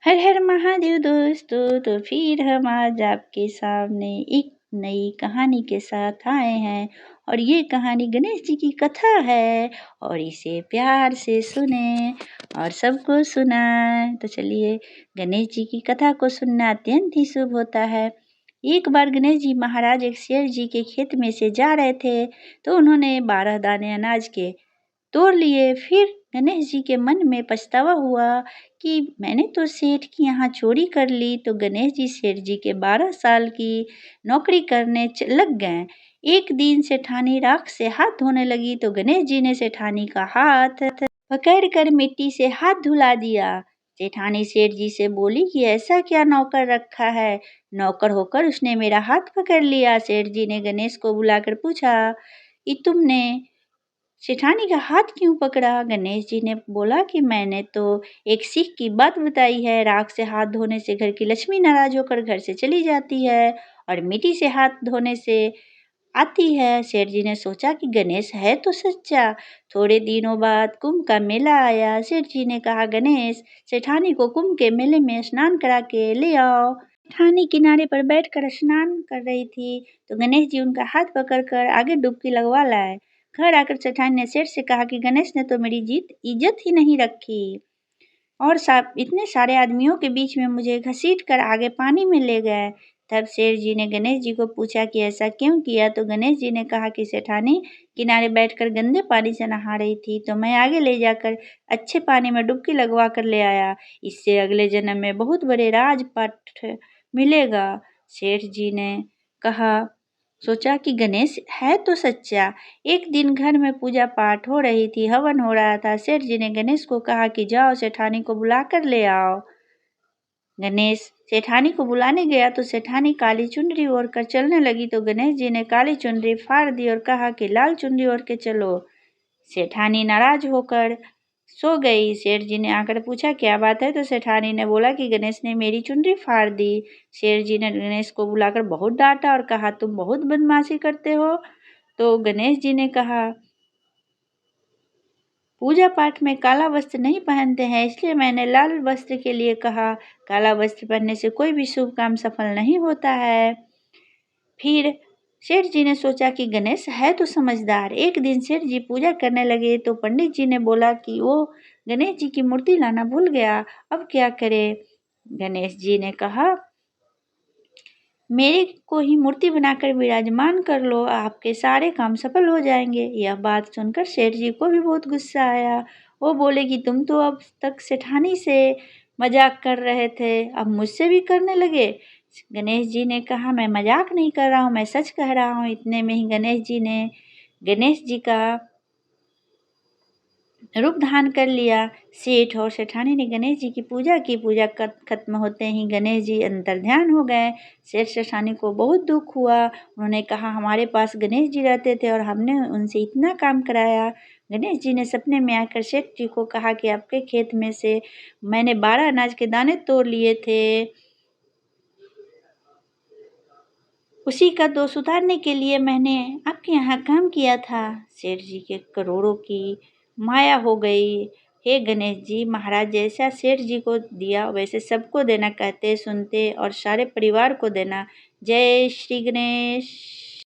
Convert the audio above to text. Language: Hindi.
हर हर महादेव दोस्तों, तो फिर हम आज आपके सामने एक नई कहानी के साथ आए हैं। और ये कहानी गणेश जी की कथा है और इसे प्यार से सुने और सबको सुनाएं। तो चलिए, गणेश जी की कथा को सुनना अत्यंत ही शुभ होता है। एक बार गणेश जी महाराज एक शेर जी के खेत में से जा रहे थे, तो उन्होंने 12 दाने अनाज के तोड़ लिए। फिर गणेश जी के मन में पछतावा हुआ कि मैंने तो सेठ की यहाँ चोरी कर ली। तो गणेश जी सेठ जी के 12 साल की नौकरी करने लग गए। एक दिन सेठानी राख से हाथ धोने लगी, तो गणेश जी ने सेठानी का हाथ पकड़कर मिट्टी से हाथ धुला दिया। सेठानी सेठ जी से बोली कि ऐसा क्या नौकर रखा है, नौकर होकर उसने मेरा हाथ पकड़ लिया। सेठ जी ने गणेश को बुलाकर पूछा कि तुमने सेठानी का हाथ क्यों पकड़ा? गणेश जी ने बोला कि मैंने तो एक सीख की बात बताई है, राख से हाथ धोने से घर की लक्ष्मी नाराज होकर घर से चली जाती है और मिट्टी से हाथ धोने से आती है। सेठ जी ने सोचा कि गणेश है तो सच्चा। थोड़े दिनों बाद कुंभ का मेला आया। सेठ जी ने कहा, गणेश सेठानी को कुंभ के मेले में स्नान करा के ले आओ। सेठानी किनारे पर बैठकर स्नान कर रही थी, तो गणेश जी उनका हाथ पकड़कर आगे डुबकी लगवा लाए। घर आकर सेठानी ने सेठ से कहा कि गणेश ने तो मेरी इज्जत ही नहीं रखी और इतने सारे आदमियों के बीच में मुझे घसीट कर आगे पानी में ले गए। तब सेठ जी ने गणेश जी को पूछा कि ऐसा क्यों किया? तो गणेश जी ने कहा कि सेठानी किनारे बैठकर गंदे पानी से नहा रही थी, तो मैं आगे ले जाकर अच्छे पानी में डुबकी लगवा कर ले आया। इससे अगले जन्म में बहुत बड़े राजपाट मिलेगा। सेठ जी ने कहा, सोचा कि गणेश है तो सच्चा। एक दिन घर में पूजा पाठ हो रही थी, हवन हो रहा था। सेठ जी ने गणेश को कहा कि जाओ सेठानी को बुला कर ले आओ। गणेश सेठानी को बुलाने गया तो सेठानी काली चुनरी ओढ़ कर चलने लगी, तो गणेश जी ने काली चुनरी फाड़ दी और कहा कि लाल चुनरी ओढ़ के चलो। सेठानी नाराज होकर सो गई। सेठ जी ने आकर पूछा क्या बात है, तो सेठानी ने बोला कि गणेश ने मेरी चुनरी फाड़ दी। शेर जी ने गणेश को बुलाकर बहुत डांटा और कहा, तुम बहुत बदमाशी करते हो। तो गणेश जी ने कहा, पूजा पाठ में काला वस्त्र नहीं पहनते हैं, इसलिए मैंने लाल वस्त्र के लिए कहा। काला वस्त्र पहनने से कोई भी शुभ काम सफल नहीं होता है। फिर सेठ जी ने सोचा कि गणेश है तो समझदार। एक दिन सेठ जी पूजा करने लगे, तो पंडित जी ने बोला कि वो गणेश जी की मूर्ति लाना भूल गया, अब क्या करे? गणेश जी ने कहा, मेरे को ही मूर्ति बनाकर विराजमान कर लो, आपके सारे काम सफल हो जाएंगे। यह बात सुनकर सेठ जी को भी बहुत गुस्सा आया। वो बोले कि तुम तो अब तक सेठानी से मजाक कर रहे थे, अब मुझसे भी करने लगे। गणेश जी ने कहा, मैं मजाक नहीं कर रहा हूँ, मैं सच कह रहा हूँ। इतने में ही गणेश जी का रूप धारण कर लिया। सेठ और सेठानी ने गणेश जी की पूजा की। पूजा खत्म होते ही गणेश जी अंतर्ध्यान हो गए। सेठ सेठानी को बहुत दुख हुआ। उन्होंने कहा, हमारे पास गणेश जी रहते थे और हमने उनसे इतना काम कराया। गणेश जी ने सपने में आकर सेठ जी को कहा कि आपके खेत में से मैंने 12 अनाज के दाने तोड़ लिए थे, उसी का दोष उतारने के लिए मैंने आपके यहाँ काम किया था। सेठ जी के करोड़ों की माया हो गई। हे गणेश जी महाराज, जैसा सेठ जी को दिया वैसे सबको देना, कहते सुनते और सारे परिवार को देना। जय श्री गणेश।